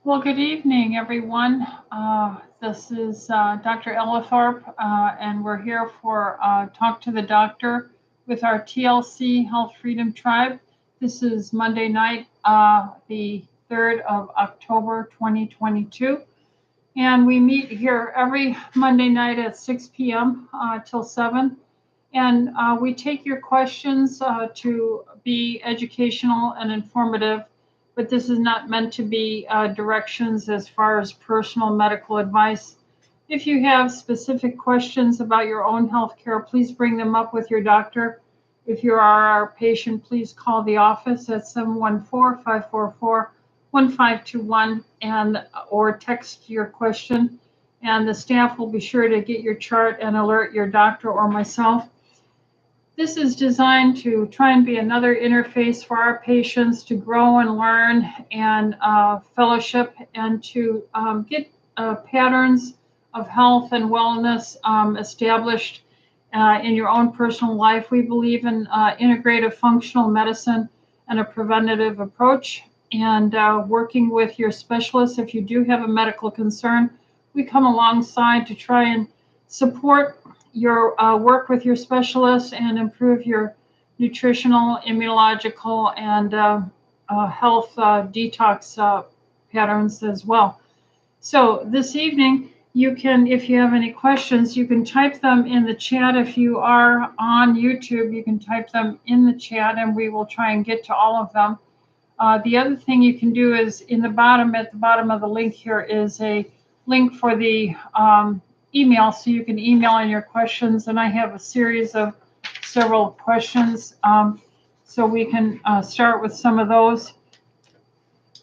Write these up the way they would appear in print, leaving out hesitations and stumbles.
Well, good evening, everyone. This is Dr. Ella Thorpe, and we're here for Talk to the Doctor with our TLC Health Freedom Tribe. This is Monday night, the 3rd of October, 2022. And we meet here every Monday night at 6 p.m. Till 7. And we take your questions to be educational and informative, but this is not meant to be directions as far as personal medical advice. If you have specific questions about your own health care, please bring them up with your doctor. If you are our patient, please call the office at 714-544-1521 and or text your question, and the staff will be sure to get your chart and alert your doctor or myself. This is designed to try and be another interface for our patients to grow and learn and fellowship and to get patterns of health and wellness established in your own personal life. We believe in integrative functional medicine and a preventative approach, and working with your specialist if you do have a medical concern. We come alongside to try and support your work with your specialist and improve your nutritional, immunological, and health detox patterns as well. So this evening, you can, if you have any questions, you can type them in the chat. If you are on YouTube, you can type them in the chat and we will try and get to all of them. The other thing you can do is at the bottom of the link here is a link for the email, so you can email in your questions. And I have a series of several questions, so we can start with some of those.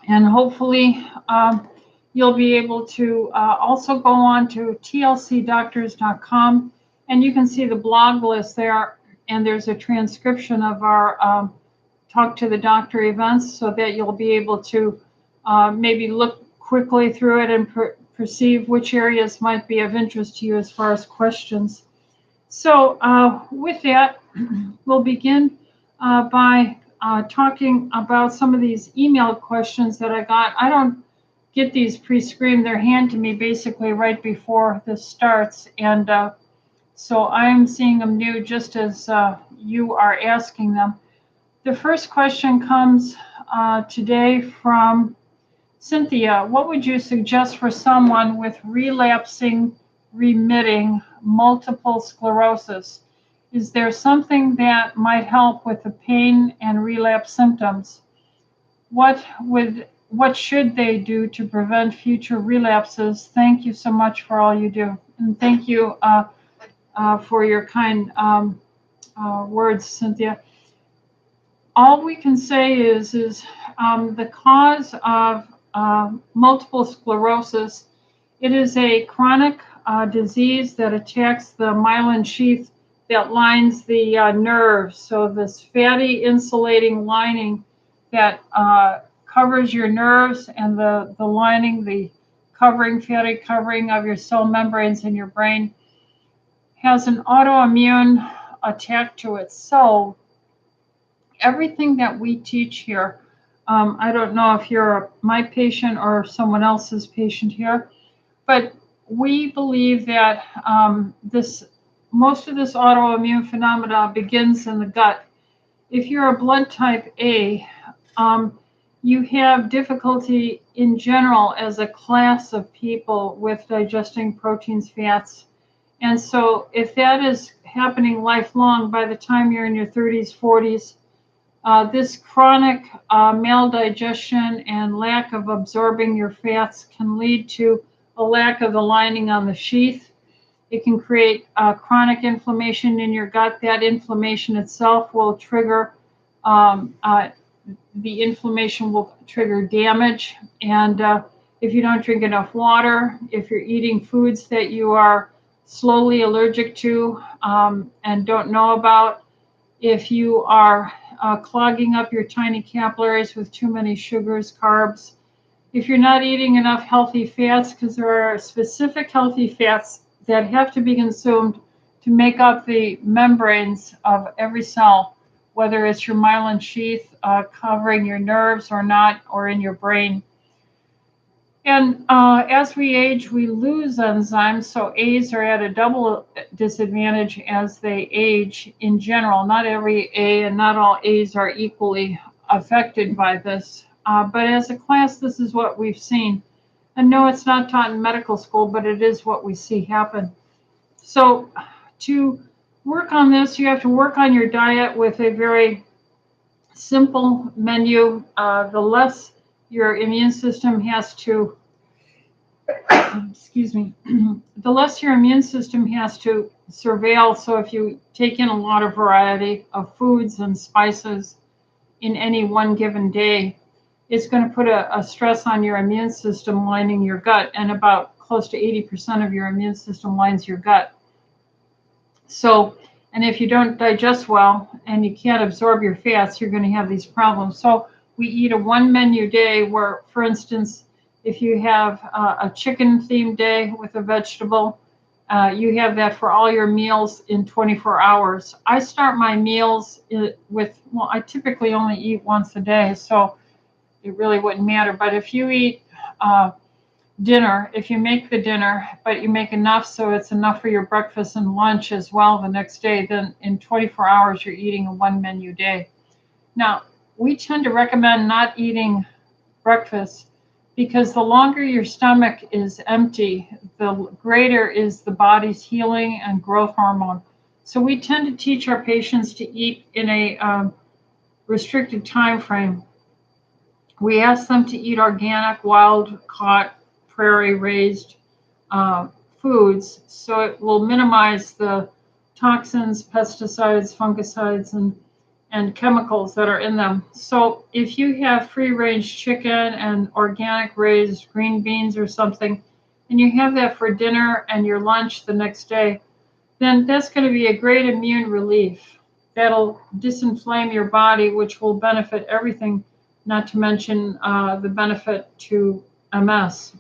And hopefully you'll be able to also go on to tlcdoctors.com, and you can see the blog list there, and there's a transcription of our Talk to the Doctor events, so that you'll be able to maybe look quickly through it and perceive which areas might be of interest to you as far as questions. So with that, we'll begin by talking about some of these email questions that I got. I don't get these pre-screened. They're handed to me basically right before this starts. And so I'm seeing them new just as you are asking them. The first question comes today from Cynthia. What would you suggest for someone with relapsing, remitting multiple sclerosis? Is there something that might help with the pain and relapse symptoms? What should they do to prevent future relapses? Thank you so much for all you do. And thank you for your kind words, Cynthia. All we can say is the cause of multiple sclerosis, it is a chronic disease that attacks the myelin sheath that lines the nerves. So this fatty insulating lining that covers your nerves, and the lining, the fatty covering of your cell membranes in your brain, has an autoimmune attack to it. So everything that we teach here, I don't know if you're my patient or someone else's patient here, but we believe that most of this autoimmune phenomena begins in the gut. If you're a blood type A, you have difficulty in general as a class of people with digesting proteins, fats. And so if that is happening lifelong, by the time you're in your 30s, 40s, this chronic maldigestion and lack of absorbing your fats can lead to a lack of the lining on the sheath. It can create chronic inflammation in your gut. That inflammation itself will trigger, the inflammation will trigger damage. And if you don't drink enough water, if you're eating foods that you are slowly allergic to and don't know about, if you are clogging up your tiny capillaries with too many sugars, carbs, if you're not eating enough healthy fats, because there are specific healthy fats that have to be consumed to make up the membranes of every cell, whether it's your myelin sheath covering your nerves or not, or in your brain. And as we age, we lose enzymes. So A's are at a double disadvantage as they age in general. Not every A and not all A's are equally affected by this. But as a class, this is what we've seen. And no, it's not taught in medical school, but it is what we see happen. So to work on this, you have to work on your diet with a very simple menu. The less your immune system has to, excuse me, the less your immune system has to surveil. So if you take in a lot of variety of foods and spices in any one given day, it's going to put a stress on your immune system lining your gut, and about close to 80% of your immune system lines your gut. So, and if you don't digest well and you can't absorb your fats, you're going to have these problems. So we eat a one menu day where, for instance, if you have a chicken themed day with a vegetable, you have that for all your meals in 24 hours. I start my meals with, well, I typically only eat once a day, so it really wouldn't matter. But if you eat dinner, if you make the dinner, but you make enough so it's enough for your breakfast and lunch as well the next day, then in 24 hours you're eating a one menu day. Now, we tend to recommend not eating breakfast because the longer your stomach is empty, the greater is the body's healing and growth hormone. So we tend to teach our patients to eat in a restricted time frame. We ask them to eat organic, wild-caught, prairie-raised foods, so it will minimize the toxins, pesticides, fungicides, and chemicals that are in them. So if you have free-range chicken and organic raised green beans or something, and you have that for dinner and your lunch the next day, then that's going to be a great immune relief. That'll disinflame your body, which will benefit everything, not to mention the benefit to MS.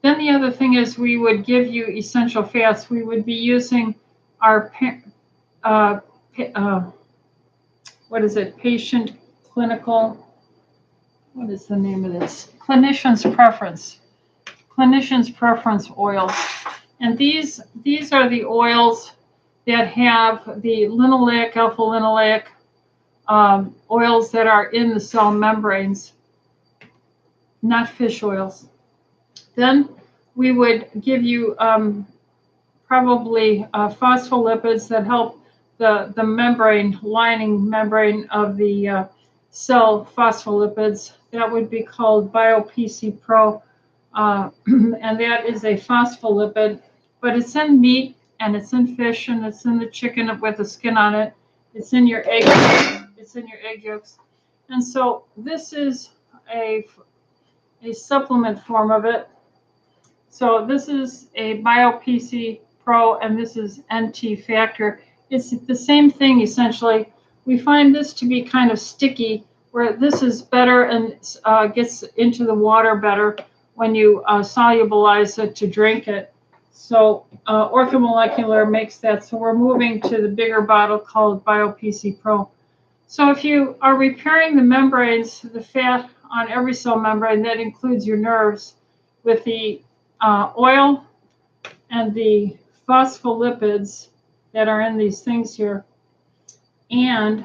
Then the other thing is we would give you essential fats. We would be using our patient clinical, what is the name of this? Clinician's preference oils. And these are the oils that have the linoleic, alpha-linoleic oils that are in the cell membranes, not fish oils. Then we would give you probably phospholipids that help the membrane, lining membrane of the cell phospholipids. That would be called BioPC Pro, and that is a phospholipid, but it's in meat and it's in fish and it's in the chicken with the skin on it. It's in your egg. It's in your egg yolks, and so this is a supplement form of it. So this is a BioPC Pro, and this is NT Factor. It's the same thing essentially. We find this to be kind of sticky, where this is better and gets into the water better when you solubilize it to drink it. So Orthomolecular makes that. So we're moving to the bigger bottle called BioPC Pro. So if you are repairing the membranes, the fat on every cell membrane, that includes your nerves, with the oil and the phospholipids that are in these things here, and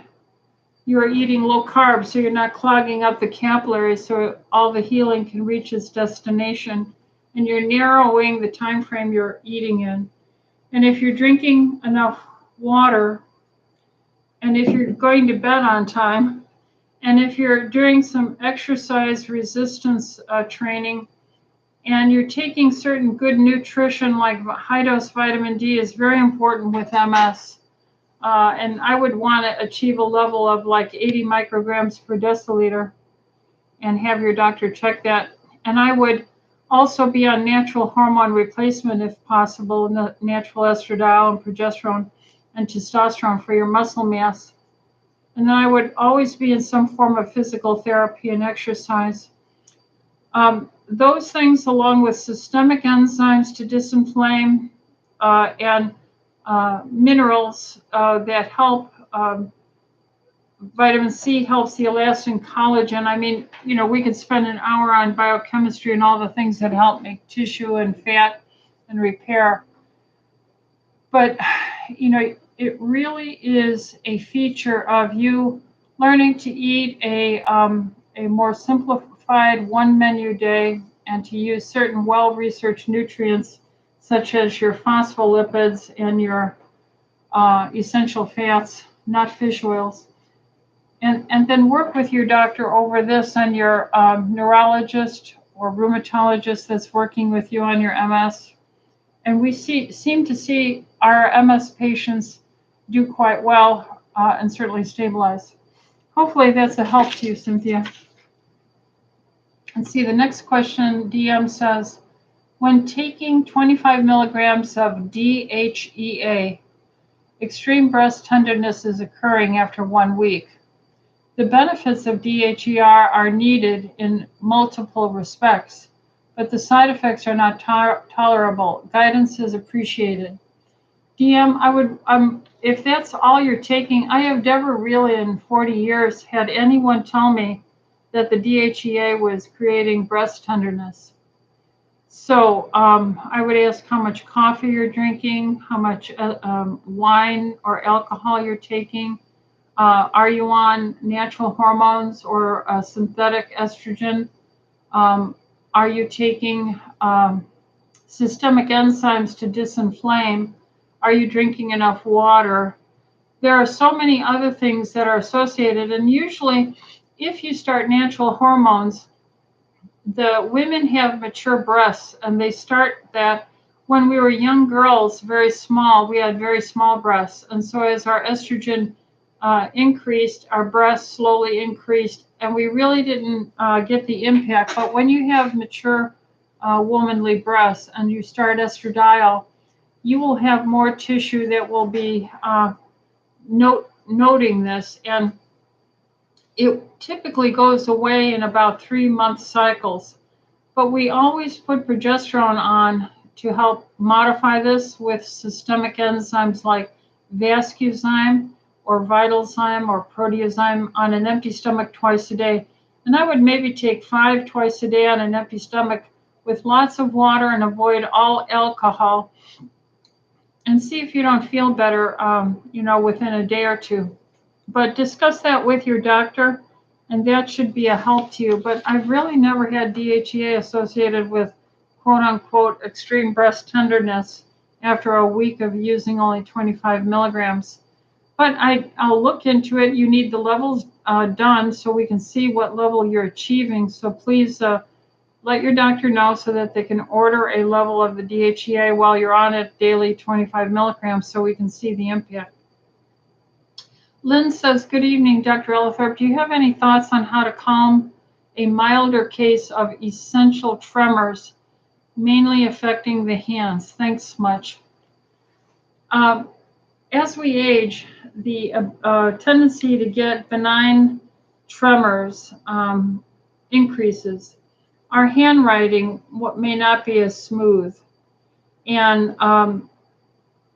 you're eating low carb, so you're not clogging up the capillaries, so all the healing can reach its destination, and you're narrowing the time frame you're eating in. And if you're drinking enough water, and if you're going to bed on time, and if you're doing some exercise resistance training, and you're taking certain good nutrition like high-dose vitamin D is very important with MS. And I would want to achieve a level of like 80 micrograms per deciliter and have your doctor check that. And I would also be on natural hormone replacement if possible, natural estradiol and progesterone and testosterone for your muscle mass. And then I would always be in some form of physical therapy and exercise. Those things, along with systemic enzymes to disinflame and minerals that help Vitamin C helps the elastin collagen. I mean, we could spend an hour on biochemistry and all the things that help make tissue and fat and repair. But, it really is a feature of you learning to eat a more simplified one menu day and to use certain well-researched nutrients such as your phospholipids and your essential fats, not fish oils. And then work with your doctor over this and your neurologist or rheumatologist that's working with you on your MS. And we seem to see our MS patients do quite well and certainly stabilize. Hopefully that's a help to you, Cynthia. And see, the next question, DM says, when taking 25 milligrams of DHEA, extreme breast tenderness is occurring after 1 week. The benefits of DHEA are needed in multiple respects, but the side effects are not tolerable. Guidance is appreciated. DM, if that's all you're taking, I have never really in 40 years had anyone tell me that the DHEA was creating breast tenderness. So I would ask how much coffee you're drinking, how much wine or alcohol you're taking. Are you on natural hormones or synthetic estrogen? Are you taking systemic enzymes to disinflame? Are you drinking enough water? There are so many other things that are associated. And usually, if you start natural hormones, the women have mature breasts, and they start that when we were young girls, very small. We had very small breasts. And so as our estrogen increased, our breasts slowly increased, and we really didn't get the impact. But when you have mature womanly breasts and you start estradiol, you will have more tissue that will be noting this, and it typically goes away in about 3-month cycles. But we always put progesterone on to help modify this with systemic enzymes like Vascuzyme or Vitalzyme or Proteozyme on an empty stomach twice a day. And I would maybe take 5 twice a day on an empty stomach with lots of water and avoid all alcohol, and see if you don't feel better, within a day or two. But discuss that with your doctor, and that should be a help to you. But I've really never had DHEA associated with quote unquote extreme breast tenderness after a week of using only 25 milligrams. But I'll look into it. You need the levels done so we can see what level you're achieving. So please let your doctor know so that they can order a level of the DHEA while you're on it daily, 25 milligrams, so we can see the impact. Lynn says, good evening, Dr. Ellithorpe. Do you have any thoughts on how to calm a milder case of essential tremors, mainly affecting the hands? Thanks much. As we age, the tendency to get benign tremors increases. Our handwriting may not be as smooth. And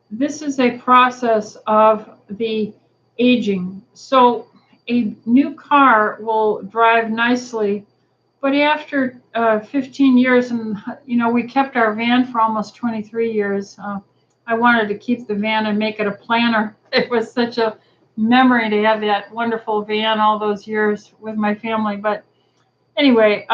this is a process of the aging. So a new car will drive nicely, but after 15 years, and we kept our van for almost 23 years. I wanted to keep the van and make it a planner. It was such a memory to have that wonderful van all those years with my family. But anyway,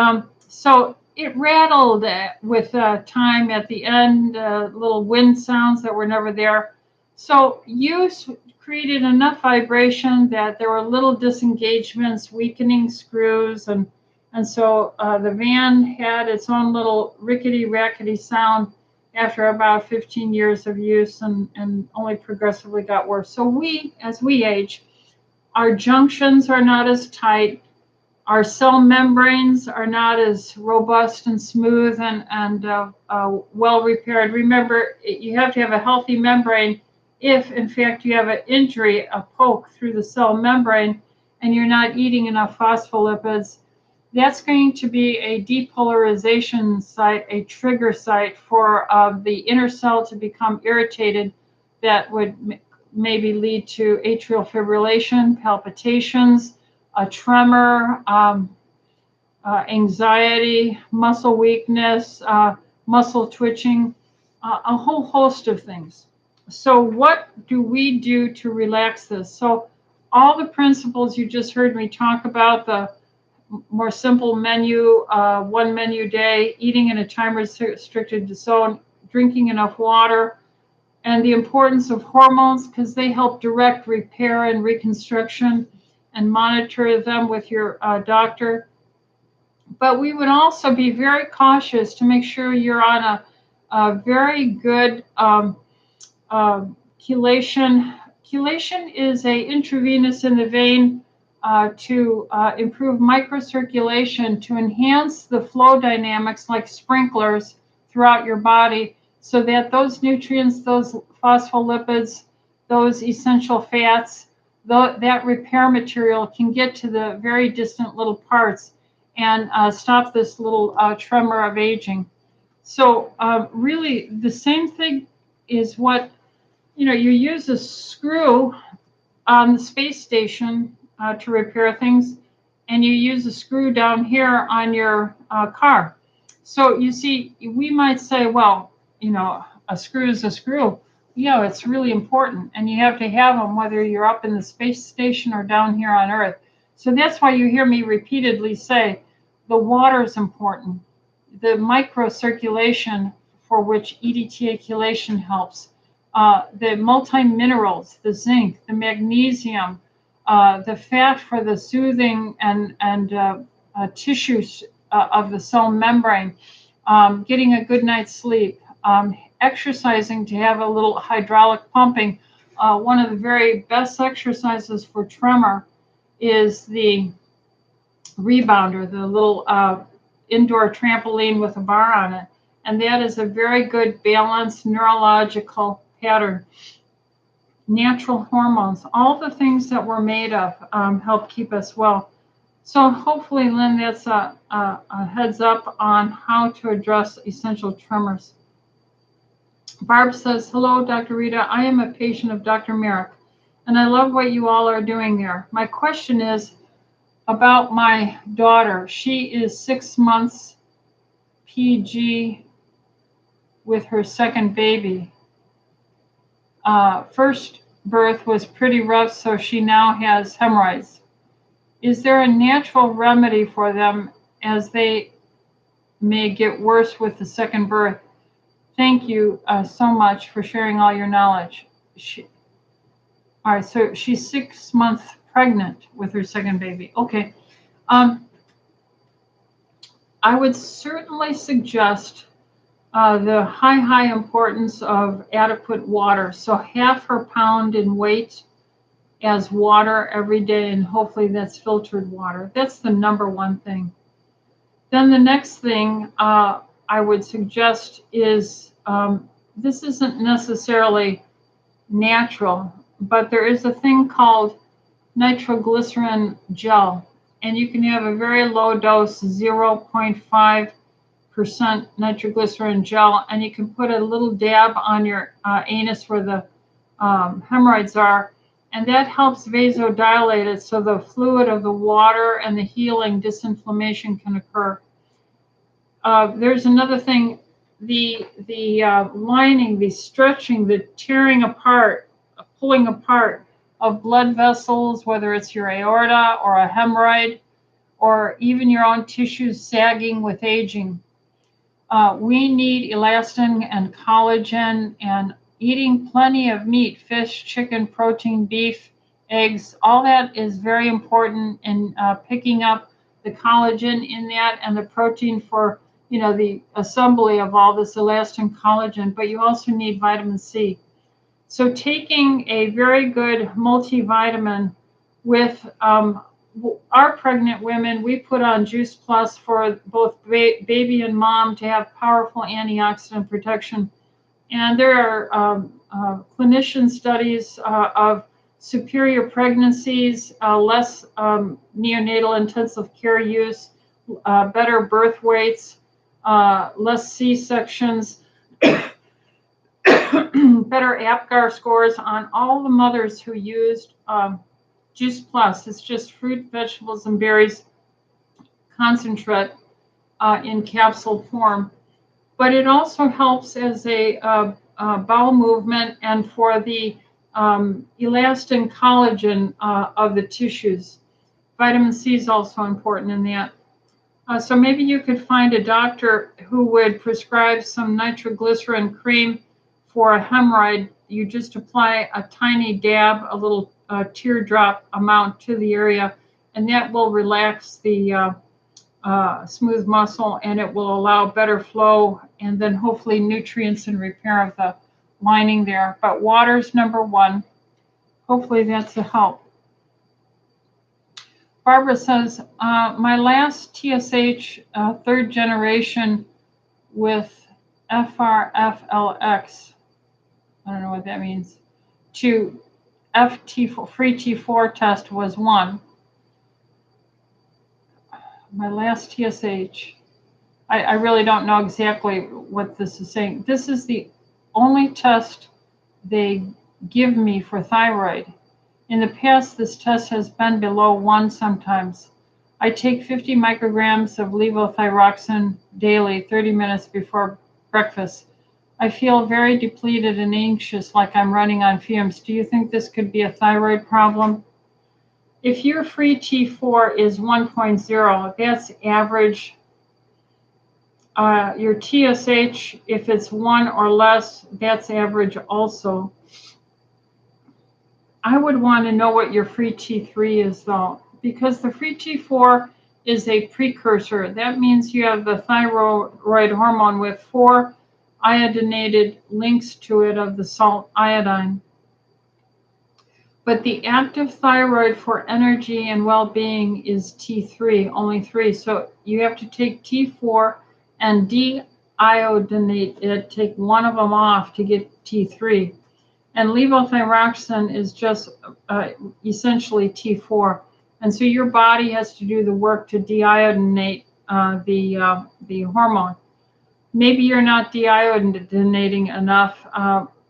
so it rattled with time at the end, little wind sounds that were never there. So use created enough vibration that there were little disengagements, weakening screws, and so the van had its own little rickety, rackety sound after about 15 years of use, and only progressively got worse. So as we age, our junctions are not as tight. Our cell membranes are not as robust and smooth and well repaired. Remember, you have to have a healthy membrane if, in fact, you have an injury, a poke through the cell membrane, and you're not eating enough phospholipids. That's going to be a depolarization site, a trigger site for the inner cell to become irritated that would maybe lead to atrial fibrillation, palpitations, a tremor, anxiety, muscle weakness, muscle twitching, a whole host of things. So what do we do to relax this? So all the principles you just heard me talk about, the more simple menu, one menu a day, eating in a time restricted zone, drinking enough water, and the importance of hormones because they help direct repair and reconstruction, and monitor them with your doctor. But we would also be very cautious to make sure you're on a very good chelation. Chelation is a intravenous in the vein to improve microcirculation, to enhance the flow dynamics like sprinklers throughout your body, so that those nutrients, those phospholipids, those essential fats, that repair material can get to the very distant little parts and stop this little tremor of aging. So really the same thing is what, you use a screw on the space station to repair things, and you use a screw down here on your car. So you see, we might say, well, a screw is a screw. It's really important, and you have to have them whether you're up in the space station or down here on Earth. So that's why you hear me repeatedly say the water is important. The microcirculation for which EDTA chelation helps, the multi-minerals, the zinc, the magnesium, the fat for the soothing and tissues of the cell membrane, getting a good night's sleep, exercising to have a little hydraulic pumping. One of the very best exercises for tremor is the rebounder, the little indoor trampoline with a bar on it. And that is a very good balanced neurological pattern. Natural hormones, all the things that we're made of help keep us well. So hopefully, Lynn, that's a heads up on how to address essential tremors. Barb says, hello, Dr. Rita. I am a patient of Dr. Merrick, and I love what you all are doing there. My question is about my daughter. She is 6 months PG with her second baby. First birth was pretty rough, so she now has hemorrhoids. Is there a natural remedy for them as they may get worse with the second birth? Thank you so much for sharing all your knowledge. All right, so she's 6 months pregnant with her second baby. Okay. I would certainly suggest the high importance of adequate water. So half her pound in weight as water every day, and hopefully that's filtered water. That's the number one thing. Then the next thing I would suggest is, this isn't necessarily natural, but there is a thing called nitroglycerin gel, and you can have a very low dose, 0.5% nitroglycerin gel, and you can put a little dab on your anus where the hemorrhoids are, and that helps vasodilate it so the fluid of the water and the healing disinflammation can occur. There's another thing, the lining, the stretching, the tearing apart, pulling apart of blood vessels, whether it's your aorta or a hemorrhoid, or even your own tissues sagging with aging. We need elastin and collagen, and eating plenty of meat, fish, chicken, protein, beef, eggs, all that is very important in picking up the collagen in that and the protein for, the assembly of all this elastin collagen, but you also need vitamin C. So taking a very good multivitamin with our pregnant women, we put on Juice Plus for both baby and mom to have powerful antioxidant protection. And there are clinician studies of superior pregnancies, less neonatal intensive care use, better birth weights, less C-sections, better APGAR scores on all the mothers who used Juice Plus. It's just fruit, vegetables, and berries concentrate in capsule form. But it also helps as a bowel movement and for the elastin collagen of the tissues. Vitamin C is also important in that. So maybe you could find a doctor who would prescribe some nitroglycerin cream for a hemorrhoid. You just apply a tiny dab, a little teardrop amount to the area, and that will relax the smooth muscle, and it will allow better flow and then hopefully nutrients and repair of the lining there. But water's number one. Hopefully that's a help. Barbara says, my last TSH third generation with FRFLX, I don't know what that means, to FT4, free T4 test was 1. My last TSH, I really don't know exactly what this is saying. This is the only test they give me for thyroid. In the past, this test has been below 1 sometimes. I take 50 micrograms of levothyroxine daily, 30 minutes before breakfast. I feel very depleted and anxious, like I'm running on fumes. Do you think this could be a thyroid problem? If your free T4 is 1.0, that's average. Your TSH, if it's 1 or less, that's average also. I would want to know what your free T3 is, though, because the free T4 is a precursor. That means you have the thyroid hormone with 4 iodinated links to it of the salt iodine. But the active thyroid for energy and well-being is T3, only 3. So you have to take T4 and deiodinate it, take one of them off to get T3. And levothyroxine is just essentially T4. And so your body has to do the work to deiodinate the hormone. Maybe you're not deiodinating enough,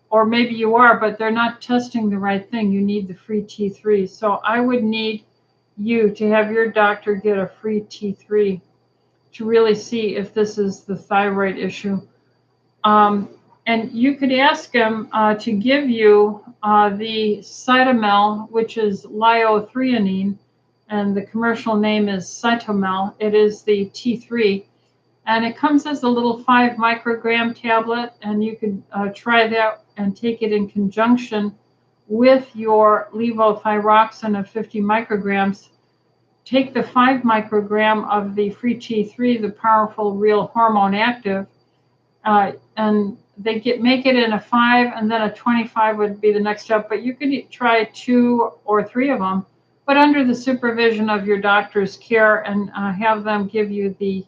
or maybe you are, but they're not testing the right thing. You need the free T3. So I would need you to have your doctor get a free T3 to really see if this is the thyroid issue. And you could ask him to give you the Cytomel, which is lipothreonine, and the commercial name is Cytomel. It is the T3, and it comes as a little 5 microgram tablet, and you could try that and take it in conjunction with your levothyroxine of 50 micrograms. Take the 5 microgram of the free T3, the powerful real hormone active, and they make it in a 5, and then a 25 would be the next step. But you could try 2 or 3 of them, but under the supervision of your doctor's care, and have them give you the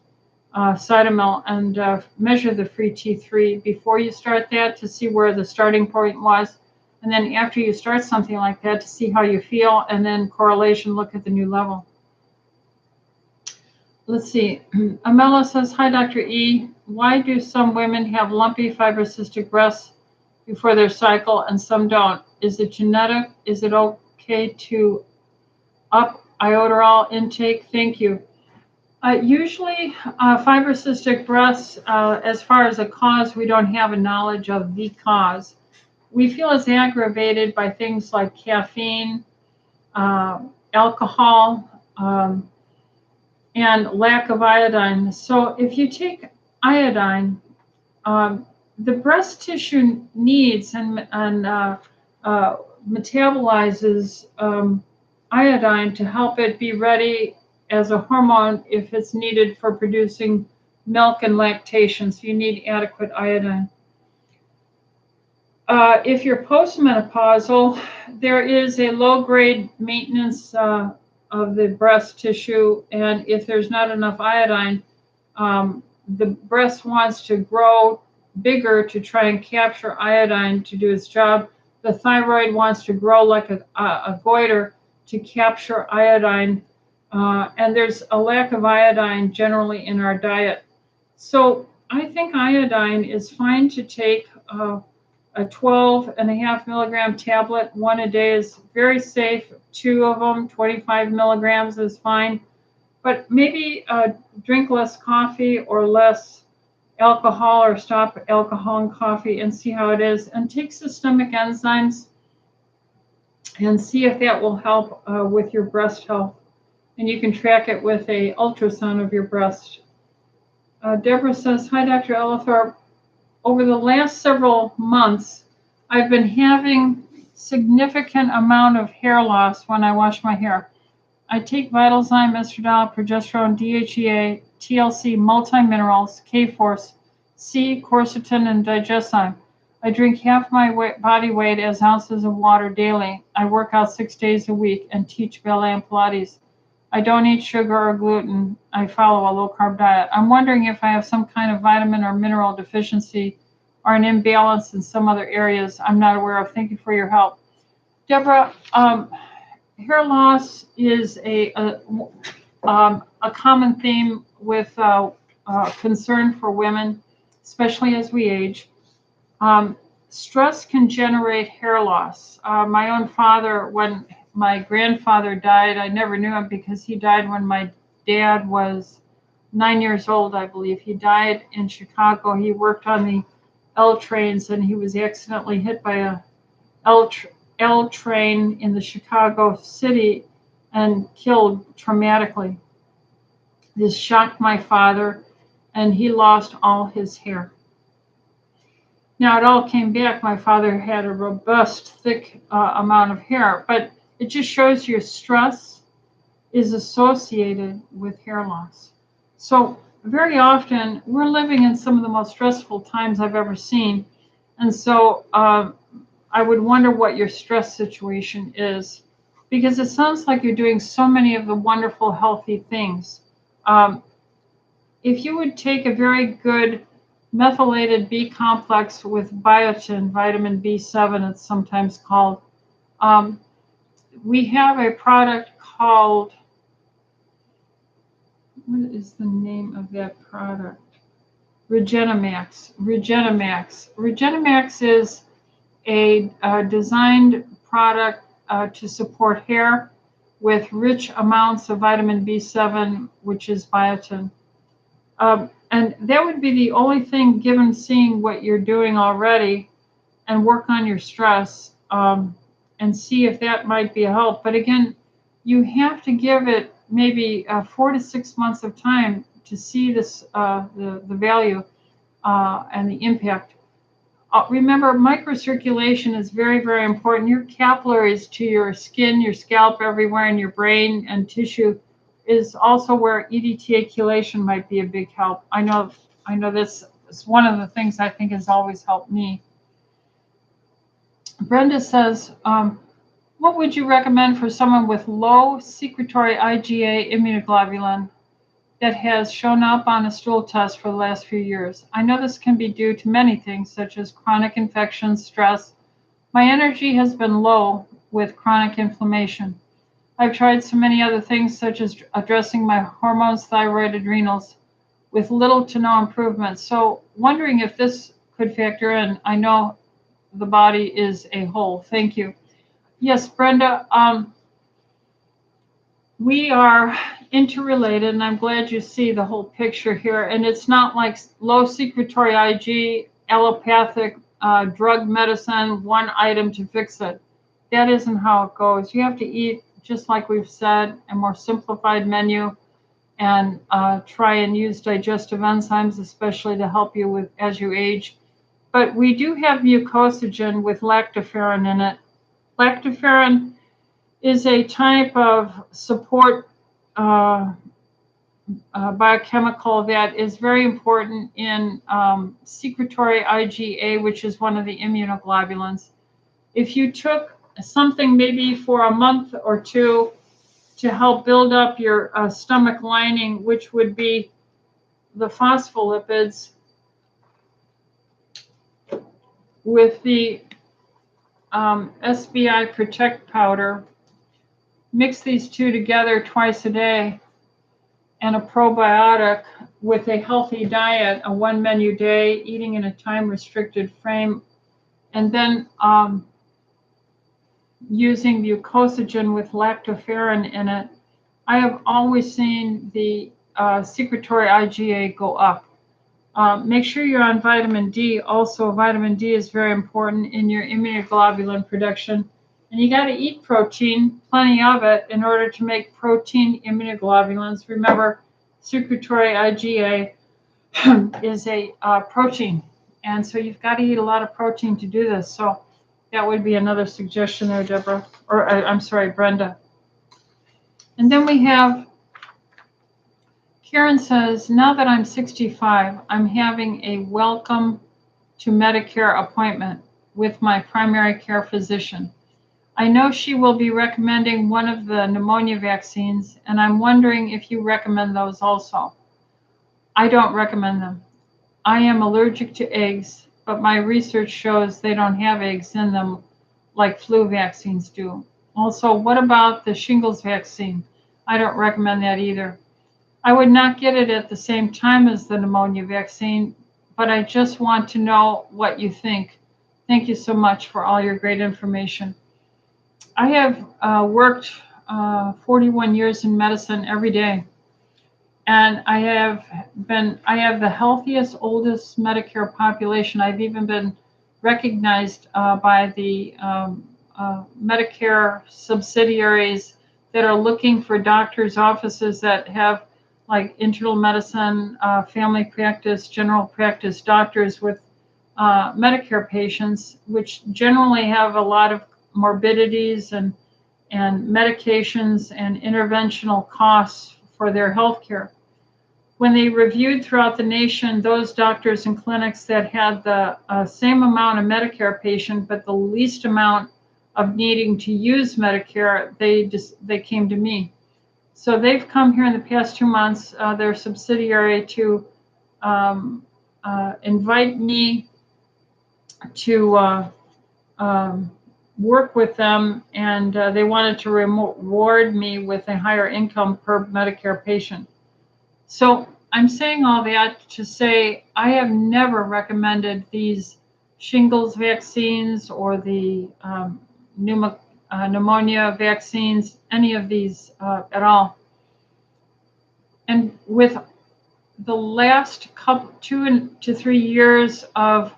Cytomel and measure the free T3 before you start that to see where the starting point was. And then after you start something like that to see how you feel, and then correlation, look at the new level. Let's see. Amela says, hi, Dr. E. Why do some women have lumpy fibrocystic breasts before their cycle and some don't? Is it genetic? Is it okay to up iodoral intake? Thank you. Usually fibrocystic breasts, as far as a cause, we don't have a knowledge of the cause. We feel it's aggravated by things like caffeine, alcohol, and lack of iodine. So if you take iodine, the breast tissue needs and metabolizes iodine to help it be ready as a hormone if it's needed for producing milk and lactation. So you need adequate iodine. If you're postmenopausal, there is a low-grade maintenance of the breast tissue, and if there's not enough iodine, the breast wants to grow bigger to try and capture iodine to do its job. The thyroid wants to grow like a goiter to capture iodine, and there's a lack of iodine generally in our diet. So I think iodine is fine to take a 12.5 milligram tablet. One a day is very safe. Two of them, 25 milligrams is fine. But maybe drink less coffee or less alcohol, or stop alcohol and coffee and see how it is. And take systemic enzymes and see if that will help with your breast health. And you can track it with a ultrasound of your breast. Deborah says, hi, Dr. Ellithorpe. Over the last several months, I've been having significant amount of hair loss when I wash my hair. I take Vitalzyme, estradiol, progesterone, DHEA, TLC, multiminerals, K-Force, C, quercetin, and digesime. I drink half my body weight as ounces of water daily. I work out 6 days a week and teach ballet and Pilates. I don't eat sugar or gluten. I follow a low-carb diet. I'm wondering if I have some kind of vitamin or mineral deficiency or an imbalance in some other areas I'm not aware of. Thank you for your help. Deborah, hair loss is a common theme with concern for women, especially as we age. Stress can generate hair loss. My own father, when my grandfather died, I never knew him because he died when my dad was 9 years old, I believe. He died in Chicago. He worked on the L trains, and he was accidentally hit by a L train in the Chicago city and killed traumatically. This shocked my father, and he lost all his hair. Now, it all came back. My father had a robust, thick amount of hair, but it just shows you stress is associated with hair loss. So very often, we're living in some of the most stressful times I've ever seen. And so I would wonder what your stress situation is, because it sounds like you're doing so many of the wonderful, healthy things. If you would take a very good methylated B complex with biotin, vitamin B7, it's sometimes called. We have a product called, what is the name of that product? Regenemax. Regenemax is a designed product to support hair with rich amounts of vitamin B7, which is biotin. And that would be the only thing, given seeing what you're doing already, and work on your stress and see if that might be a help. But again, you have to give it maybe 4 to 6 months of time to see this, the value and the impact. Remember, microcirculation is very, very important. Your capillaries to your skin, your scalp, everywhere in your brain and tissue is also where EDTA chelation might be a big help. I know this is one of the things I think has always helped me. Brenda says, what would you recommend for someone with low secretory IgA immunoglobulin that has shown up on a stool test for the last few years? I know this can be due to many things, such as chronic infections, stress. My energy has been low with chronic inflammation. I've tried so many other things, such as addressing my hormones, thyroid, adrenals, with little to no improvement. So wondering if this could factor in. I know the body is a whole. Thank you. Yes, Brenda, we are interrelated, and I'm glad you see the whole picture here. And it's not like low secretory IG, allopathic drug medicine, one item to fix it. That isn't how it goes. You have to eat, just like we've said, a more simplified menu, and try and use digestive enzymes, especially to help you with as you age. But we do have mucosagen with lactoferrin in it. Lactoferrin is a type of support biochemical that is very important in secretory IgA, which is one of the immunoglobulins. If you took something maybe for a month or two to help build up your stomach lining, which would be the phospholipids, with the SBI Protect powder, mix these two together twice a day, and a probiotic with a healthy diet, a one menu day, eating in a time restricted frame, and then using Mucosagen with lactoferrin in it, I have always seen the secretory IgA go up. Make sure you're on vitamin D. Also, vitamin D is very important in your immunoglobulin production. And you got to eat protein, plenty of it, in order to make protein immunoglobulins. Remember, secretory IgA is a protein. And so you've got to eat a lot of protein to do this. So that would be another suggestion there, Deborah. Or I'm sorry, Brenda. And then we have Karen says, now that I'm 65, I'm having a welcome to Medicare appointment with my primary care physician. I know she will be recommending one of the pneumonia vaccines, and I'm wondering if you recommend those also. I don't recommend them. I am allergic to eggs, but my research shows they don't have eggs in them like flu vaccines do. Also, what about the shingles vaccine? I don't recommend that either. I would not get it at the same time as the pneumonia vaccine, but I just want to know what you think. Thank you so much for all your great information. I have worked 41 years in medicine every day, and I have the healthiest, oldest Medicare population. I've even been recognized by the Medicare subsidiaries that are looking for doctors' offices that have like internal medicine, family practice, general practice doctors with Medicare patients, which generally have a lot of morbidities and medications and interventional costs for their health care. When they reviewed throughout the nation those doctors and clinics that had the same amount of Medicare patient, but the least amount of needing to use Medicare, they came to me. So they've come here in the past 2 months, their subsidiary, to invite me to work with them, and they wanted to reward me with a higher income per Medicare patient. So I'm saying all that to say I have never recommended these shingles vaccines or the pneumonia vaccines, any of these at all. And with the last 2 to 3 years of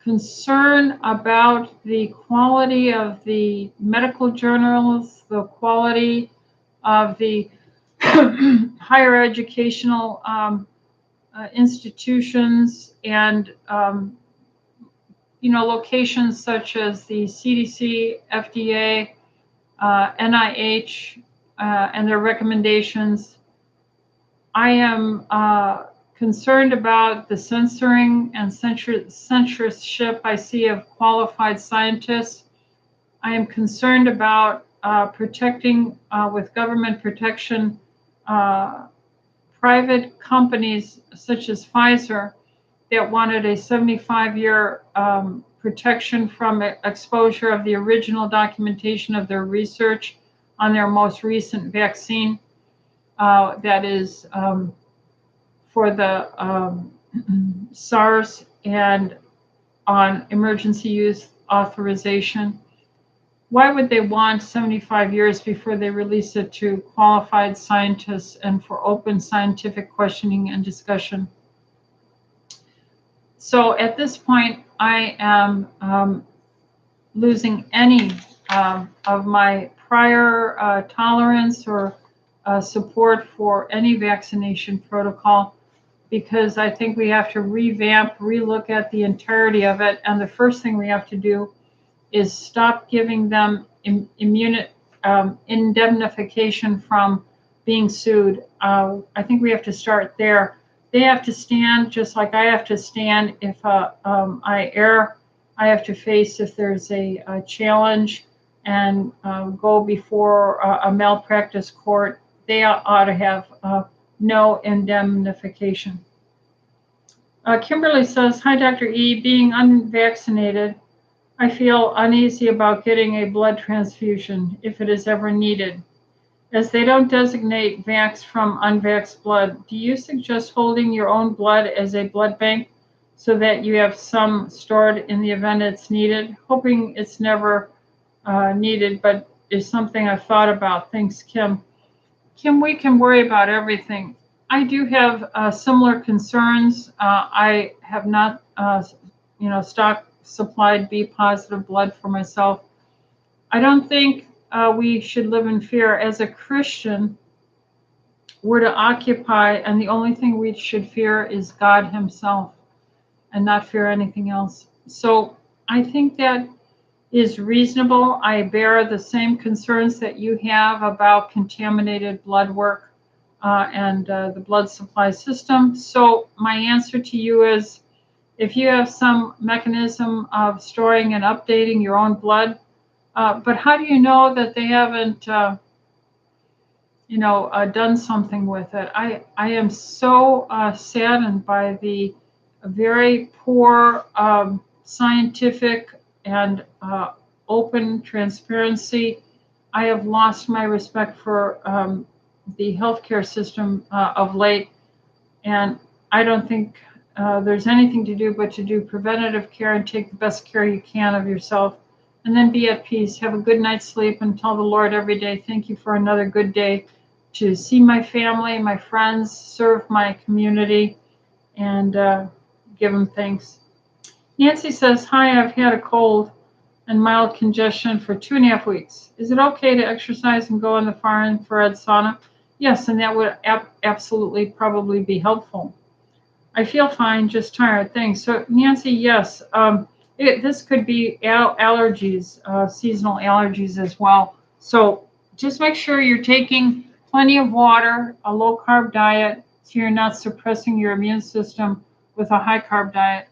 concern about the quality of the medical journals, the quality of the higher educational institutions, and locations such as the CDC, FDA, NIH, and their recommendations. I am concerned about the censoring and censorship I see of qualified scientists. I am concerned about protecting with government protection private companies such as Pfizer that wanted a 75-year protection from exposure of the original documentation of their research on their most recent vaccine that is for the SARS and on emergency use authorization. Why would they want 75 years before they release it to qualified scientists and for open scientific questioning and discussion? So at this point, I am losing any of my prior tolerance or support for any vaccination protocol, because I think we have to revamp, relook at the entirety of it. And the first thing we have to do is stop giving them indemnification from being sued. I think we have to start there. They have to stand just like I have to stand if I err. I have to face if there's a challenge and go before a malpractice court. They ought to have no indemnification. Kimberly says, hi, Dr. E. Being unvaccinated, I feel uneasy about getting a blood transfusion if it is ever needed. As they don't designate vax from unvaxxed blood, do you suggest holding your own blood as a blood bank? so that you have some stored in the event it's needed. Hoping it's never needed, but is something I've thought about. Thanks, Kim. Kim, we can worry about everything. I do have similar concerns. I have not, stock supplied B positive blood for myself. I don't think we should live in fear. As a Christian, we're to occupy, and the only thing we should fear is God Himself and not fear anything else. So I think that is reasonable. I bear the same concerns that you have about contaminated blood work and the blood supply system. So my answer to you is, if you have some mechanism of storing and updating your own blood, but how do you know that they haven't, done something with it? I am so saddened by the very poor scientific and open transparency. I have lost my respect for the healthcare system of late, and I don't think there's anything to do but to do preventative care and take the best care you can of yourself, and then be at peace. Have a good night's sleep and tell the Lord every day, thank you for another good day to see my family, my friends, serve my community, and give Him thanks. Nancy says, hi, I've had a cold and mild congestion for 2.5 weeks. Is it okay to exercise and go in the far infrared sauna? Yes, and that would absolutely probably be helpful. I feel fine, just tired. Thanks. So, Nancy, yes, this could be allergies, seasonal allergies as well. So just make sure you're taking plenty of water, a low-carb diet, so you're not suppressing your immune system with a high-carb diet,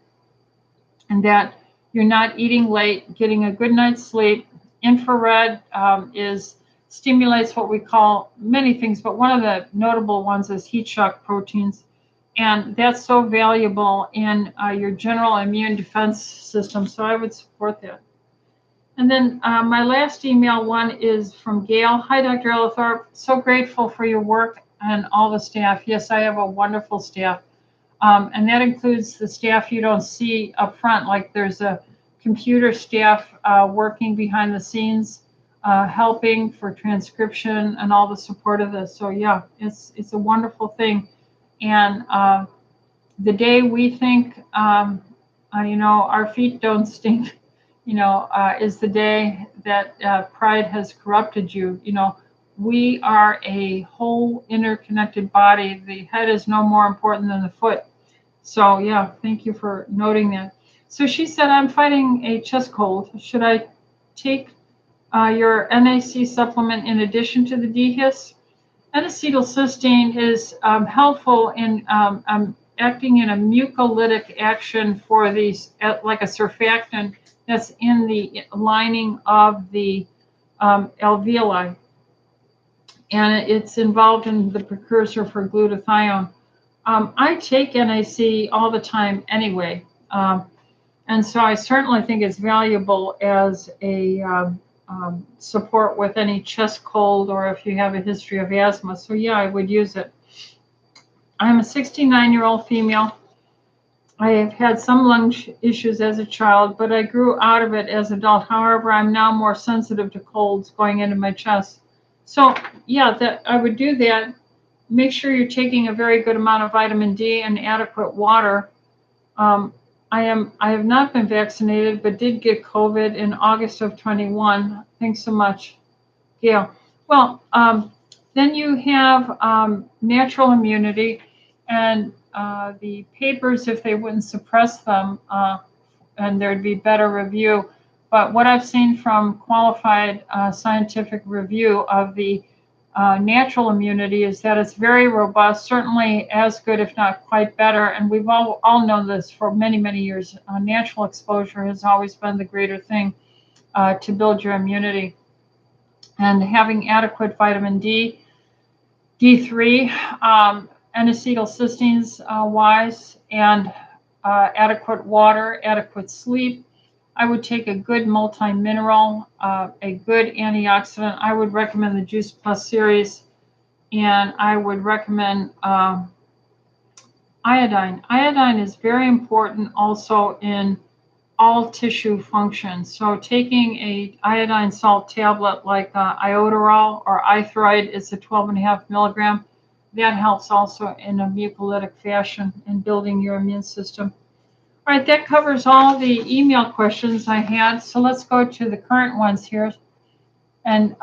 and that you're not eating late, getting a good night's sleep. Infrared stimulates what we call many things, but one of the notable ones is heat shock proteins. And that's so valuable in your general immune defense system. So I would support that. And then my last email one is from Gail. Hi, Dr. Ellithorpe. So grateful for your work and all the staff. Yes, I have a wonderful staff. And that includes the staff you don't see up front, like there's a computer staff working behind the scenes, helping for transcription and all the support of this. So yeah, it's a wonderful thing. And the day we think, our feet don't stink, is the day that pride has corrupted you. We are a whole interconnected body. The head is no more important than the foot. So yeah, thank you for noting that. So she said, I'm fighting a chest cold. Should I take your NAC supplement in addition to the DHIS? N-acetylcysteine is helpful in acting in a mucolytic action for these, like a surfactant that's in the lining of the alveoli. And it's involved in the precursor for glutathione. I take NAC all the time anyway. And so I certainly think it's valuable as a support with any chest cold or if you have a history of asthma. So yeah, I would use it. I'm a 69-year-old female. I have had some lung issues as a child, but I grew out of it as an adult. However, I'm now more sensitive to colds going into my chest. So yeah, that I would do that. Make sure you're taking a very good amount of vitamin D and adequate water. I have not been vaccinated, but did get COVID in August of 21. Thanks so much, Gail. Well, then you have natural immunity, and the papers, if they wouldn't suppress them, and there'd be better review. But what I've seen from qualified scientific review of the natural immunity is that it's very robust, certainly as good, if not quite better. And we've all known this for many, many years. Natural exposure has always been the greater thing to build your immunity. And having adequate vitamin D, D3, N-acetylcysteines wise, and adequate water, adequate sleep. I would take a good multi-mineral, a good antioxidant. I would recommend the Juice Plus series, and I would recommend Iodine. Iodine is very important also in all tissue functions. So taking a iodine salt tablet like iodoral or Ithroid, it's a 12.5 milligram. That helps also in a mucolytic fashion in building your immune system. All right, that covers all the email questions I had. So let's go to the current ones here. And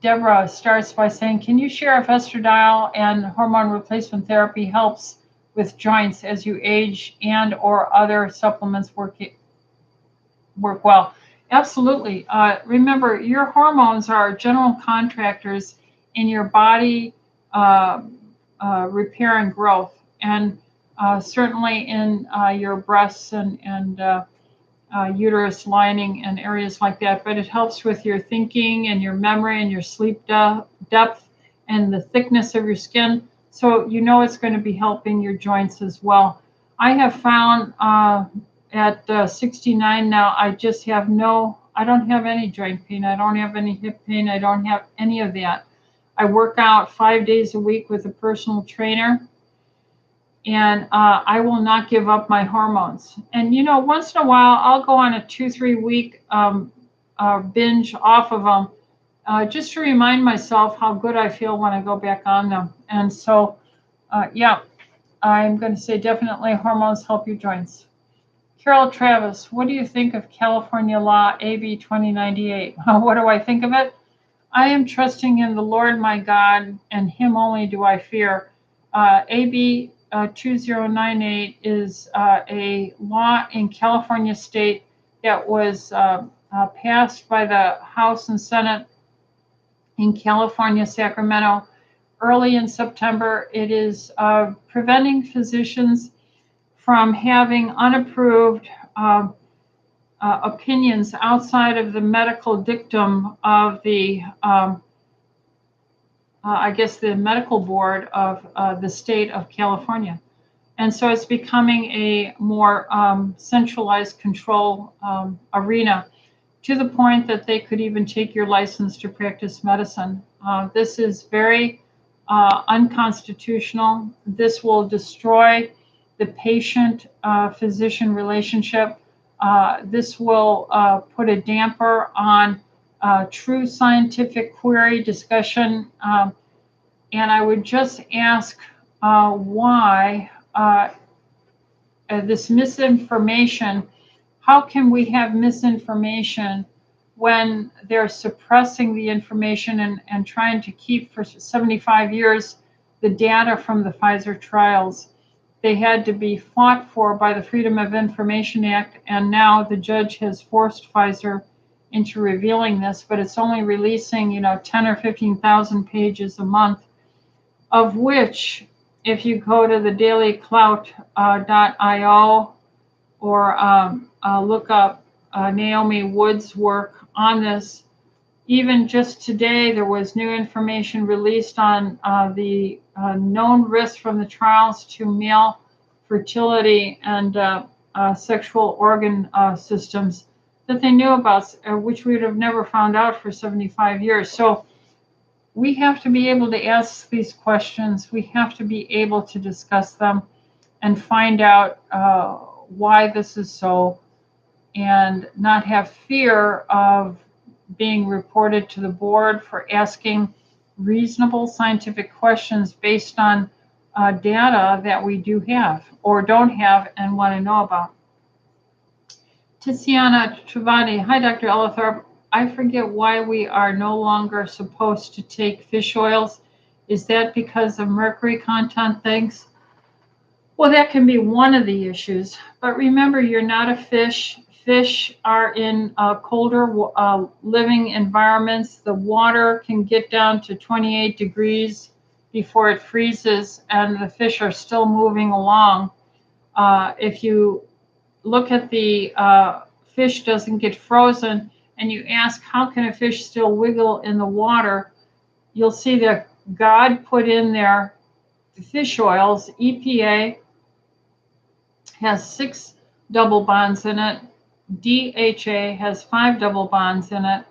Deborah starts by saying, can you share if estradiol and hormone replacement therapy helps with joints as you age and or other supplements work well? Absolutely. Remember, your hormones are general contractors in your body repair and growth, and certainly in your breasts and uterus lining and areas like that, but it helps with your thinking and your memory and your sleep depth and the thickness of your skin. So you know it's going to be helping your joints as well. I have found at 69 now, I don't have any joint pain. I don't have any hip pain. I don't have any of that. I work out 5 days a week with a personal trainer, and I will not give up my hormones. And once in a while, I'll go on a 2-3 week binge off of them, just to remind myself how good I feel when I go back on them. And so, yeah, I'm going to say definitely hormones help your joints. Carol Travis, what do you think of California Law AB 2098? What do I think of it? I am trusting in the Lord my God, and Him only do I fear. AB 2098 is a law in California state that was passed by the House and Senate in California, Sacramento, early in September. It is preventing physicians from having unapproved opinions outside of the medical dictum of the I guess the medical board of the state of California. And so it's becoming a more centralized control arena, to the point that they could even take your license to practice medicine. This is very unconstitutional. This will destroy the patient-physician relationship. This will put a damper on true scientific query discussion. And I would just ask why this misinformation, how can we have misinformation when they're suppressing the information and trying to keep for 75 years the data from the Pfizer trials? They had to be fought for by the Freedom of Information Act, and now the judge has forced Pfizer into revealing this, but it's only releasing 10 or 15,000 pages a month, of which, if you go to the dailyclout.io or look up Naomi Wood's work on this, even just today there was new information released on the known risks from the trials to male fertility and sexual organ systems that they knew about, which we would have never found out for 75 years. So we have to be able to ask these questions. We have to be able to discuss them and find out why this is so, and not have fear of being reported to the board for asking reasonable scientific questions based on data that we do have or don't have and want to know about. Tiziana Trivani, hi, Dr. Ellithorpe. I forget why we are no longer supposed to take fish oils. Is that because of mercury content? Thanks. Well, that can be one of the issues. But remember, you're not a fish. Fish are in colder living environments. The water can get down to 28 degrees before it freezes, and the fish are still moving along. If you look at the fish doesn't get frozen, and you ask, how can a fish still wiggle in the water? You'll see that God put in there fish oils. EPA has 6 double bonds in it. DHA has 5 double bonds in it.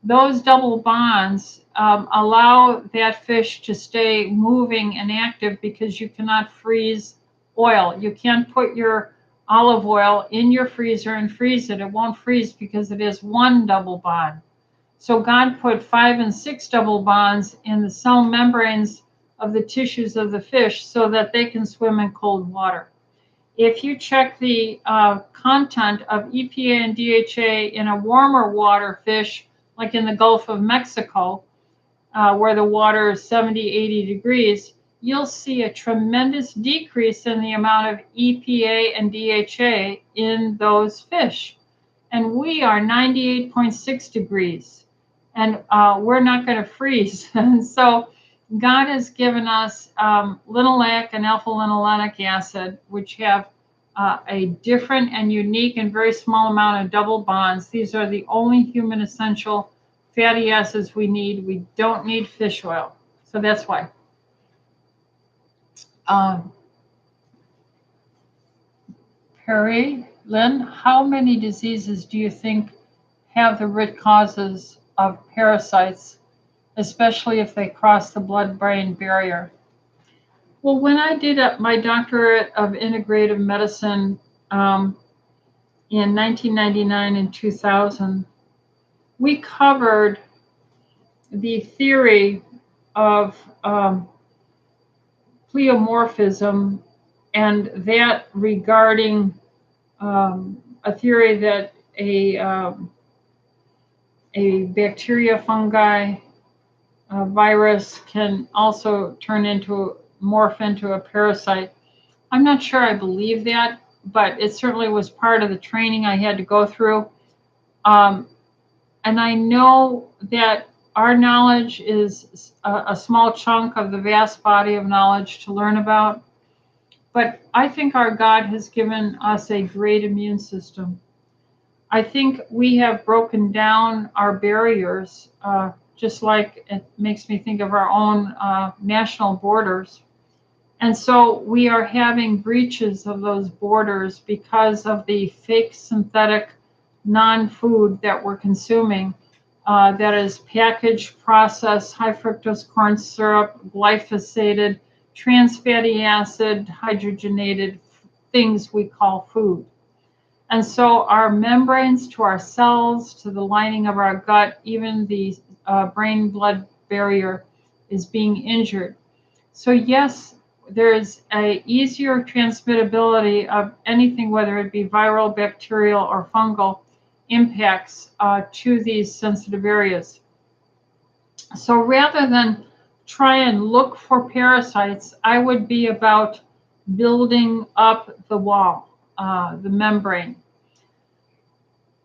Those double bonds allow that fish to stay moving and active because you cannot freeze oil. You can't put your olive oil in your freezer and freeze it. It won't freeze because it is one double bond. So God put 5 and 6 double bonds in the cell membranes of the tissues of the fish so that they can swim in cold water. If you check the content of EPA and DHA in a warmer water fish, like in the Gulf of Mexico, where the water is 70, 80 degrees, you'll see a tremendous decrease in the amount of EPA and DHA in those fish. And we are 98.6 degrees, and we're not going to freeze. So God has given us linoleic and alpha-linolenic acid, which have a different and unique and very small amount of double bonds. These are the only human essential fatty acids we need. We don't need fish oil. So that's why. Perry, Lynn, how many diseases do you think have the root causes of parasites, especially if they cross the blood-brain barrier? Well, when I did my doctorate of integrative medicine in 1999 and 2000, we covered the theory of pleomorphism, and that regarding a theory that a bacteria, fungi, virus can also morph into a parasite. I'm not sure I believe that, but it certainly was part of the training I had to go through. And I know that our knowledge is a small chunk of the vast body of knowledge to learn about. But I think our God has given us a great immune system. I think we have broken down our barriers, just like it makes me think of our own national borders. And so we are having breaches of those borders because of the fake synthetic non-food that we're consuming. That is packaged, processed, high fructose corn syrup, glyphosated, trans fatty acid, hydrogenated things we call food. And so our membranes to our cells, to the lining of our gut, even the brain-blood barrier is being injured. So yes, there's a easier transmittability of anything, whether it be viral, bacterial, or fungal impacts to these sensitive areas. So rather than try and look for parasites, I would be about building up the wall, the membrane.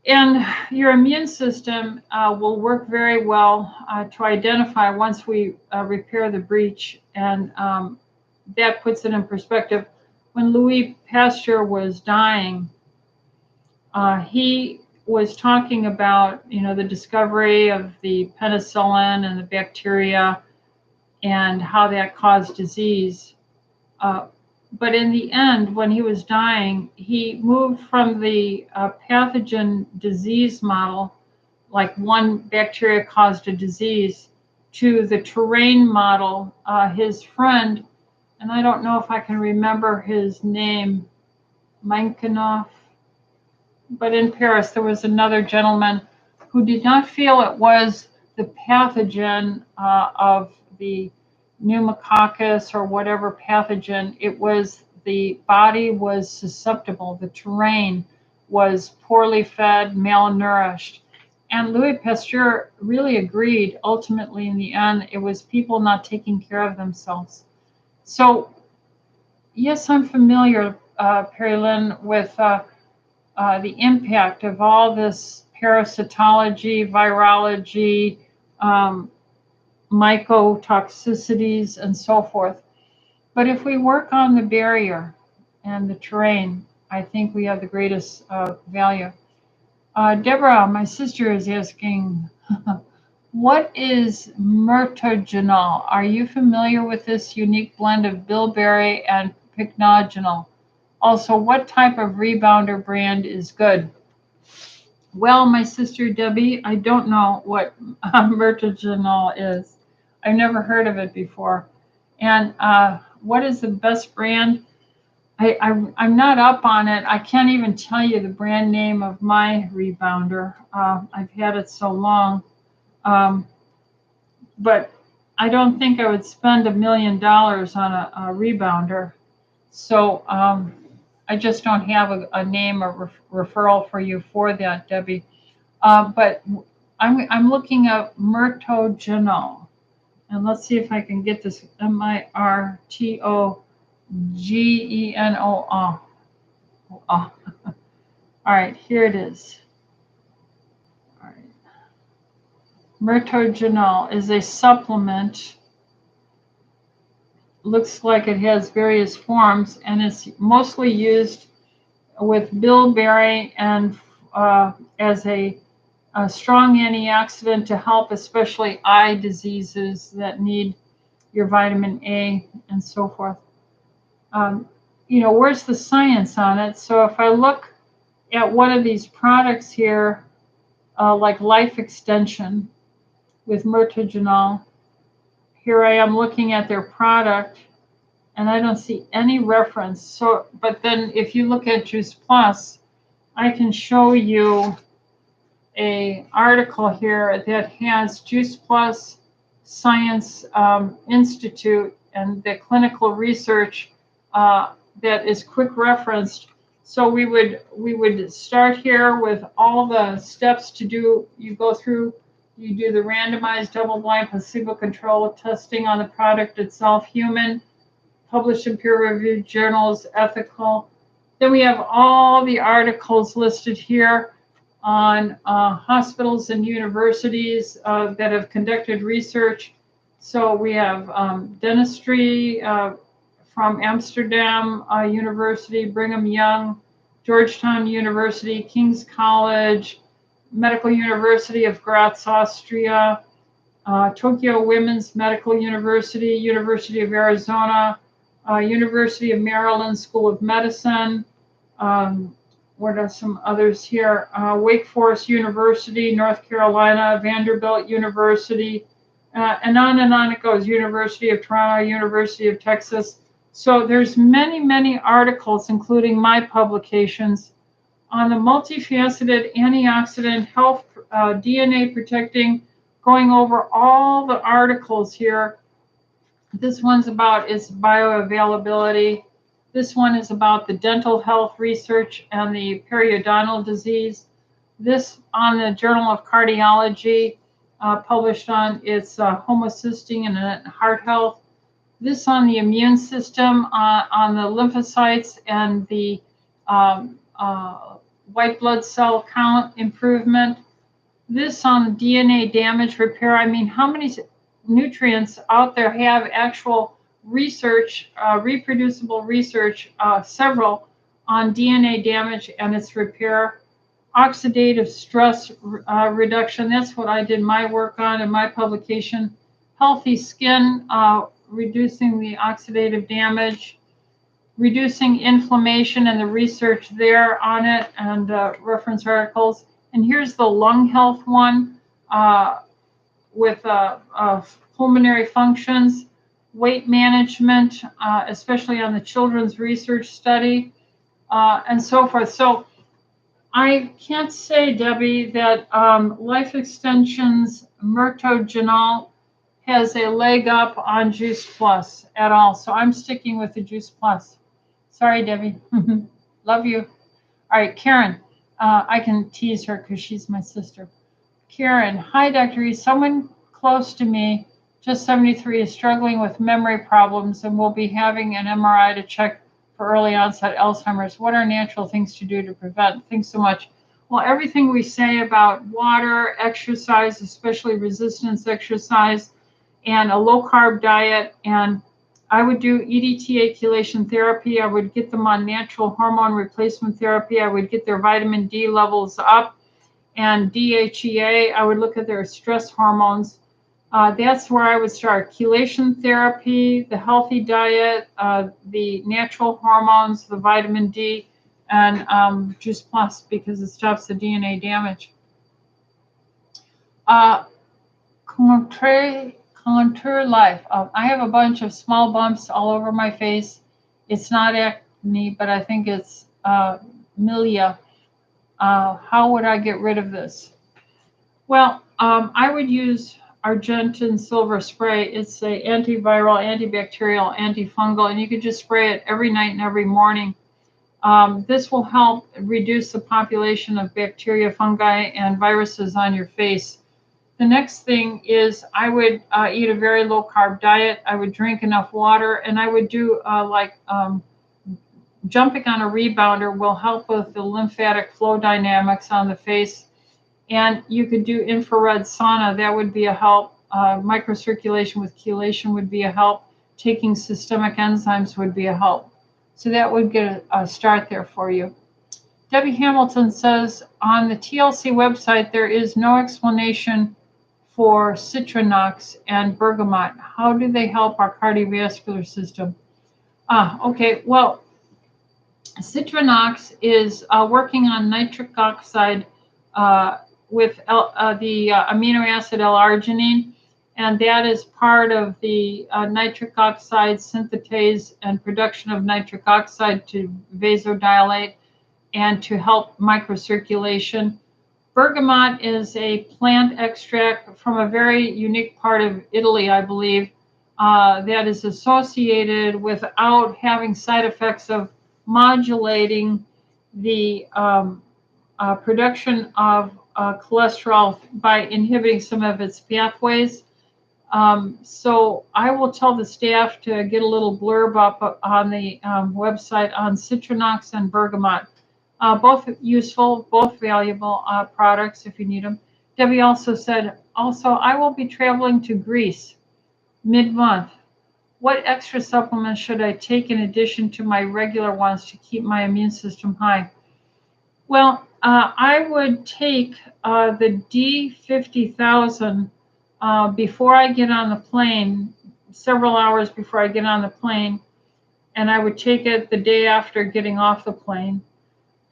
And your immune system will work very well to identify once we repair the breach, and that puts it in perspective. When Louis Pasteur was dying, he was talking about, the discovery of the penicillin and the bacteria and how that caused disease. But in the end, when he was dying, he moved from the pathogen disease model, like one bacteria caused a disease, to the terrain model. His friend, and I don't know if I can remember his name, Menkenhoff, but in Paris there was another gentleman who did not feel it was the pathogen of the pneumococcus or whatever pathogen. It was the body was susceptible. The terrain was poorly fed, malnourished. And Louis Pasteur really agreed. Ultimately, in the end, it was people not taking care of themselves. So, yes, I'm familiar, Perry Lynn, with the impact of all this parasitology, virology, mycotoxicities, and so forth. But if we work on the barrier and the terrain, I think we have the greatest value. Deborah, my sister, is asking, what is mirtogenol? Are you familiar with this unique blend of bilberry and pycnogenol? Also, what type of rebounder brand is good? Well, my sister Debbie, I don't know what Myrtogenol is. I've never heard of it before. And what is the best brand? I'm not up on it. I can't even tell you the brand name of my rebounder. I've had it so long. Um, but I don't think I would spend $1 million on a rebounder. So I just don't have a name or referral for you for that, Debbie. But I'm looking at Myrtogenol, and let's see if I can get this Myrtogenol. Oh, all right, here it is. All right. Myrtogenol is a supplement. Looks like it has various forms, and it's mostly used with bilberry and as a strong antioxidant to help especially eye diseases that need your vitamin A and so forth. Um, where's the science on it? So if I look at one of these products here, like Life Extension with Myrtogenol, here I am looking at their product, and I don't see any reference. So, but then if you look at Juice Plus, I can show you a article here that has Juice Plus Science Institute and the clinical research that is quick referenced. So we would start here with all the steps to do. You go through, you do the randomized double-blind placebo-controlled testing on the product itself, human, published in peer-reviewed journals, ethical. Then we have all the articles listed here on hospitals and universities that have conducted research. So we have dentistry from Amsterdam University, Brigham Young, Georgetown University, King's College, Medical University of Graz, Austria, Tokyo Women's Medical University, University of Arizona, University of Maryland School of Medicine. What are some others here? Wake Forest University, North Carolina, Vanderbilt University, and on it goes. University of Toronto, University of Texas. So there's many, many articles, including my publications, on the multifaceted antioxidant health, DNA protecting, going over all the articles here. This one's about its bioavailability. This one is about the dental health research and the periodontal disease. This on the Journal of Cardiology, published on its homocysteine and heart health. This on the immune system, on the lymphocytes and the white blood cell count improvement. This on DNA damage repair. I mean, how many nutrients out there have actual research, reproducible research, several on DNA damage and its repair? Oxidative stress reduction. That's what I did my work on in my publication. Healthy skin, reducing the oxidative damage, reducing inflammation and the research there on it, and reference articles. And here's the lung health one with pulmonary functions, weight management, especially on the children's research study, and so forth. So I can't say, Debbie, that Life Extension's Myrtogenol has a leg up on Juice Plus at all. So I'm sticking with the Juice Plus. Sorry, Debbie. Love you. All right, Karen. I can tease her because she's my sister. Karen, hi, Dr. E. Someone close to me, just 73, is struggling with memory problems and will be having an MRI to check for early onset Alzheimer's. What are natural things to do to prevent? Thanks so much. Well, everything we say about water, exercise, especially resistance exercise, and a low carb diet, and I would do EDTA chelation therapy. I would get them on natural hormone replacement therapy. I would get their vitamin D levels up, and DHEA. I would look at their stress hormones. That's where I would start. Chelation therapy, the healthy diet, the natural hormones, the vitamin D. and Juice Plus because it stops the DNA damage. Contour Life. I have a bunch of small bumps all over my face. It's not acne, but I think it's milia. How would I get rid of this? Well, I would use Argentyn Silver Spray. It's a antiviral, antibacterial, antifungal, and you could just spray it every night and every morning. This will help reduce the population of bacteria, fungi, and viruses on your face. The next thing is I would eat a very low carb diet. I would drink enough water, and I would do jumping on a rebounder will help with the lymphatic flow dynamics on the face. And you could do infrared sauna. That would be a help. Microcirculation with chelation would be a help. Taking systemic enzymes would be a help. So that would get a start there for you. Debbie Hamilton says, on the TLC website, there is no explanation for Citrinox and bergamot. How do they help our cardiovascular system? Okay, well, Citrinox is working on nitric oxide with the amino acid L-arginine, and that is part of the nitric oxide synthetase and production of nitric oxide to vasodilate and to help microcirculation. Bergamot is a plant extract from a very unique part of Italy, I believe, that is associated without having side effects of modulating the production of cholesterol by inhibiting some of its pathways. So I will tell the staff to get a little blurb up on the website on Citrinox and bergamot. Both useful, both valuable products if you need them. Debbie also said, I will be traveling to Greece mid-month. What extra supplements should I take in addition to my regular ones to keep my immune system high? Well, I would take the D50,000 before I get on the plane, several hours before I get on the plane, and I would take it the day after getting off the plane.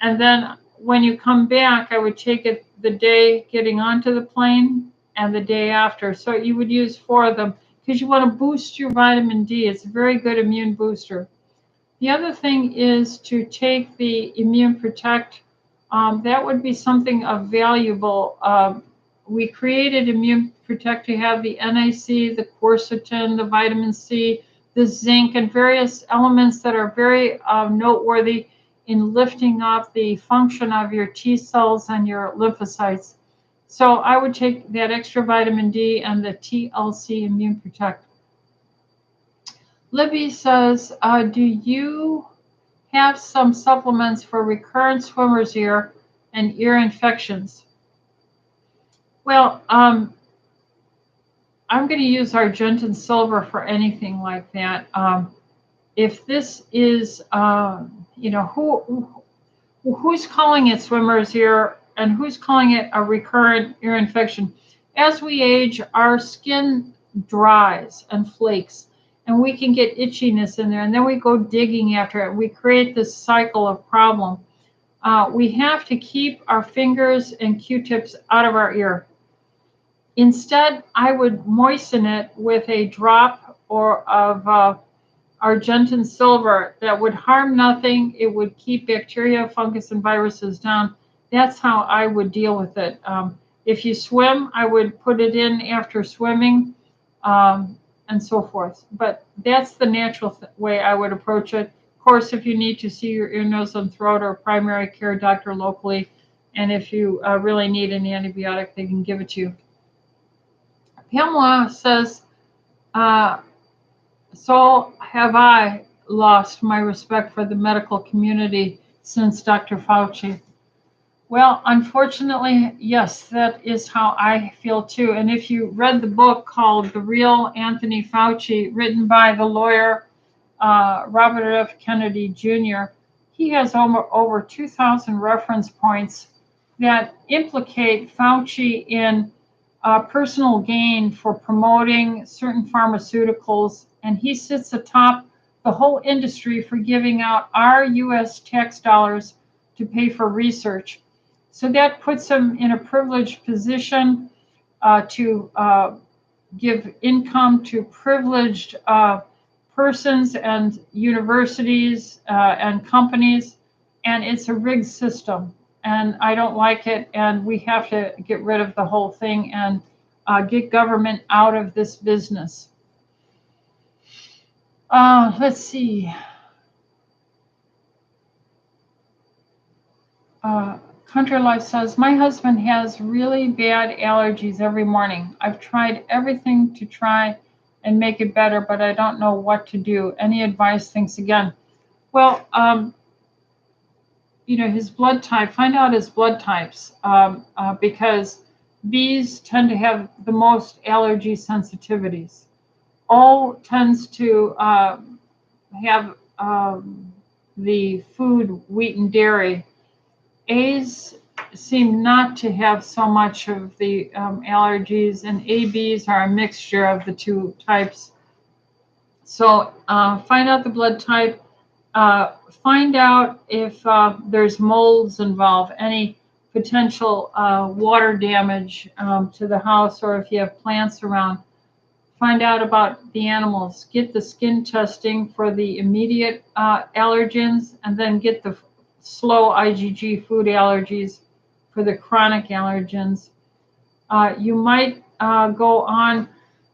And then when you come back, I would take it the day getting onto the plane and the day after. So you would use 4 of them because you want to boost your vitamin D. It's a very good immune booster. The other thing is to take the Immune Protect. That would be something of valuable. We created Immune Protect to have the NAC, the quercetin, the vitamin C, the zinc, and various elements that are very noteworthy in lifting up the function of your T cells and your lymphocytes. So I would take that extra vitamin D and the TLC Immune Protect. Libby says, do you have some supplements for recurrent swimmer's ear and ear infections? Well, I'm going to use Argentyn Silver for anything like that. If this is, who's calling it swimmer's ear and who's calling it a recurrent ear infection? As we age, our skin dries and flakes, and we can get itchiness in there, and then we go digging after it. We create this cycle of problem. We have to keep our fingers and Q-tips out of our ear. Instead, I would moisten it with a drop of Argentyn Silver that would harm nothing. It would keep bacteria, fungus, and viruses down. That's how I would deal with it. If you swim, I would put it in after swimming and so forth. But that's the natural way I would approach it. Of course, if you need to see your ear, nose, and throat or primary care doctor locally, and if you really need an antibiotic, they can give it to you. Pamela says, so have I lost my respect for the medical community since Dr. Fauci? Well, unfortunately, yes, that is how I feel too. And if you read the book called The Real Anthony Fauci, written by the lawyer Robert F. Kennedy Jr., he has over 2,000 reference points that implicate Fauci in personal gain for promoting certain pharmaceuticals, and he sits atop the whole industry for giving out our U.S. tax dollars to pay for research. So that puts them in a privileged position to give income to privileged persons and universities and companies, and it's a rigged system. And I don't like it, and we have to get rid of the whole thing and get government out of this business. Let's see. Country Life says, my husband has really bad allergies every morning. I've tried everything to try and make it better, but I don't know what to do. Any advice? Thanks again. Well, his blood type, find out his blood types, because bees tend to have the most allergy sensitivities. O tends to have the food, wheat and dairy. A's seem not to have so much of the allergies, and ABs are a mixture of the two types. So find out the blood type. Find out if there's molds involved, any potential water damage to the house, or if you have plants around. Find out about the animals. Get the skin testing for the immediate allergens, and then get the slow IgG food allergies for the chronic allergens. You might go on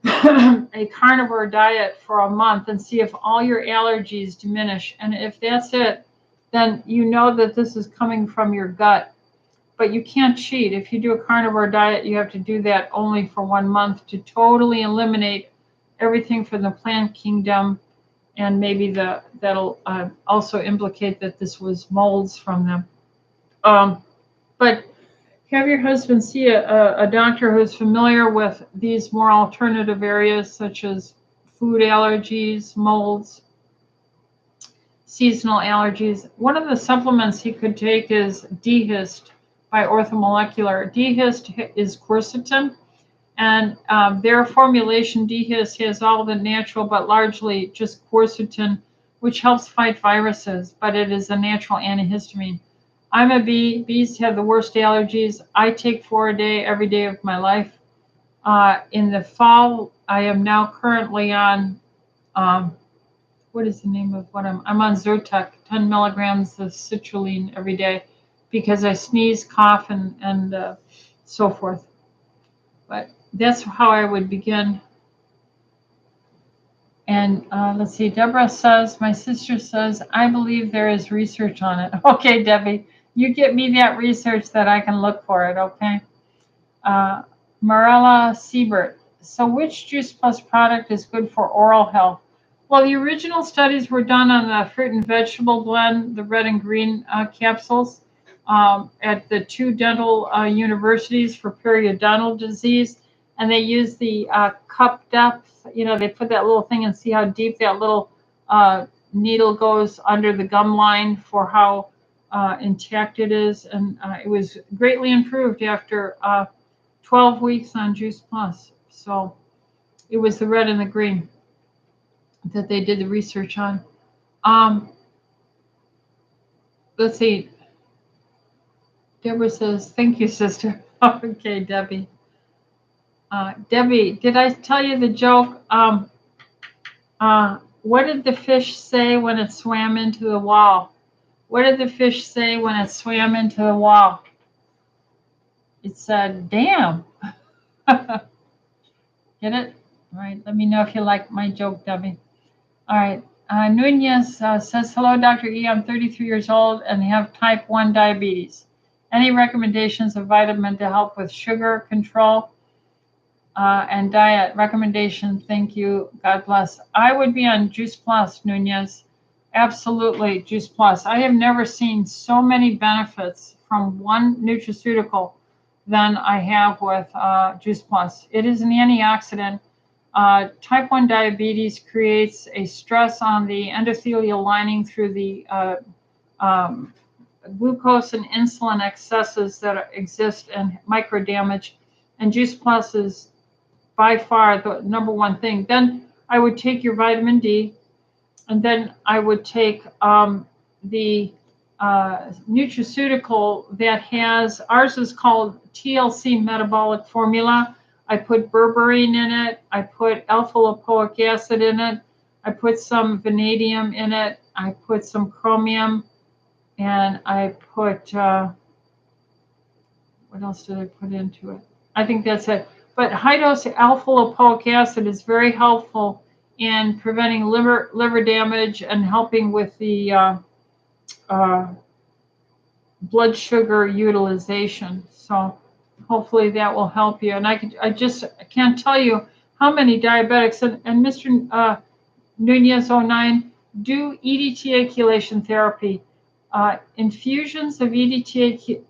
a carnivore diet for a month and see if all your allergies diminish. And if that's it, then you know that this is coming from your gut. But you can't cheat. If you do a carnivore diet, you have to do that only for 1 month to totally eliminate everything from the plant kingdom, and maybe that'll also implicate that this was molds from them. But have your husband see a doctor who's familiar with these more alternative areas, such as food allergies, molds, seasonal allergies. One of the supplements he could take is DHIST by Orthomolecular. DHIST is quercetin, and their formulation, DHIST, has all the natural but largely just quercetin, which helps fight viruses, but it is a natural antihistamine. I'm a bee. Bees have the worst allergies. I take 4 a day every day of my life. In the fall, I am now currently on, what is the name of what I'm on Zyrtec, 10 milligrams of citrulline every day, because I sneeze, cough, and so forth. But that's how I would begin. And let's see, Deborah says, my sister says, I believe there is research on it. Okay, Debbie, you get me that research that I can look for it, okay? Marella Siebert, so which Juice Plus product is good for oral health? Well, the original studies were done on the fruit and vegetable blend, the red and green capsules, at the 2 dental universities for periodontal disease. And they used the cup depth. They put that little thing and see how deep that little needle goes under the gum line for how intact it is. And it was greatly improved after 12 weeks on Juice Plus. So it was the red and the green that they did the research on. Let's see. Deborah says, thank you, sister. Okay, Debbie. Debbie, did I tell you the joke? What did the fish say when it swam into the wall? What did the fish say when it swam into the wall? It said, damn. Get it? All right, let me know if you like my joke, Debbie. All right, Nunez says, hello, Dr. E. I'm 33 years old and have type 1 diabetes. Any recommendations of vitamin to help with sugar control and diet? Recommendation, thank you, God bless. I would be on Juice Plus, Nunez. Absolutely, Juice Plus. I have never seen so many benefits from one nutraceutical than I have with Juice Plus. It is an antioxidant. Type 1 diabetes creates a stress on the endothelial lining through the glucose and insulin excesses that exist and micro damage. And Juice Plus is by far the number one thing. Then I would take your vitamin D, and then I would take the nutraceutical that has, ours is called TLC Metabolic Formula. I put berberine in it. I put alpha-lipoic acid in it. I put some vanadium in it. I put some chromium, and I put, what else did I put into it? I think that's it. But high-dose alpha-lipoic acid is very helpful in preventing liver damage and helping with the blood sugar utilization. So hopefully that will help you. And I can't tell you how many diabetics, and Mr. Nunez 09, do EDTA chelation therapy. Infusions of EDTA,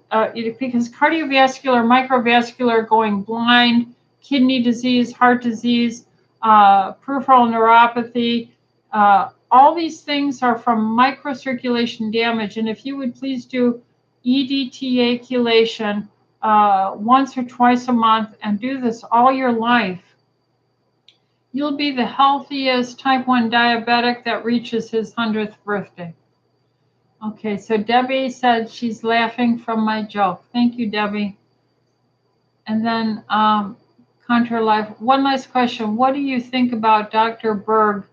because cardiovascular, microvascular, going blind, kidney disease, heart disease, peripheral neuropathy, all these things are from microcirculation damage. And if you would please do EDTA chelation once or twice a month and do this all your life, you'll be the healthiest type 1 diabetic that reaches his 100th birthday. Okay, so Debbie said she's laughing from my joke. Thank you, Debbie. And then Contra Life, one last question. What do you think about Dr. Berg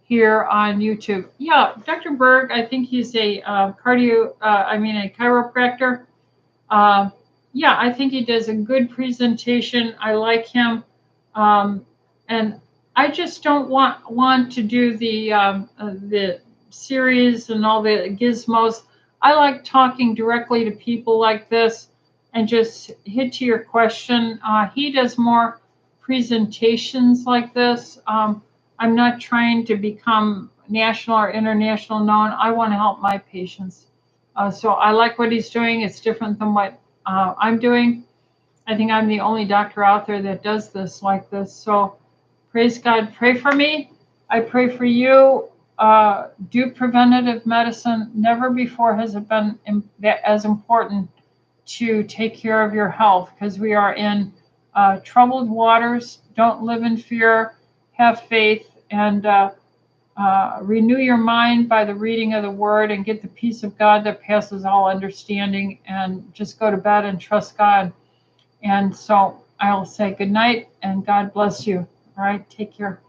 here on YouTube? Yeah, Dr. Berg, I think he's a chiropractor. Yeah, I think he does a good presentation. I like him. And I just don't want to do the series and all the gizmos. I like talking directly to people like this and just hit to your question. He does more presentations like this. I'm not trying to become national or international known. I want to help my patients. So I like what he's doing. It's different than what I'm doing. I think I'm the only doctor out there that does this like this. So praise God. Pray for me. I pray for you. Do preventative medicine. Never before has it been as important to take care of your health, because we are in troubled waters. Don't live in fear. Have faith, and renew your mind by the reading of the Word, and get the peace of God that passes all understanding, and just go to bed and trust God. And so I'll say good night and God bless you. All right, take care.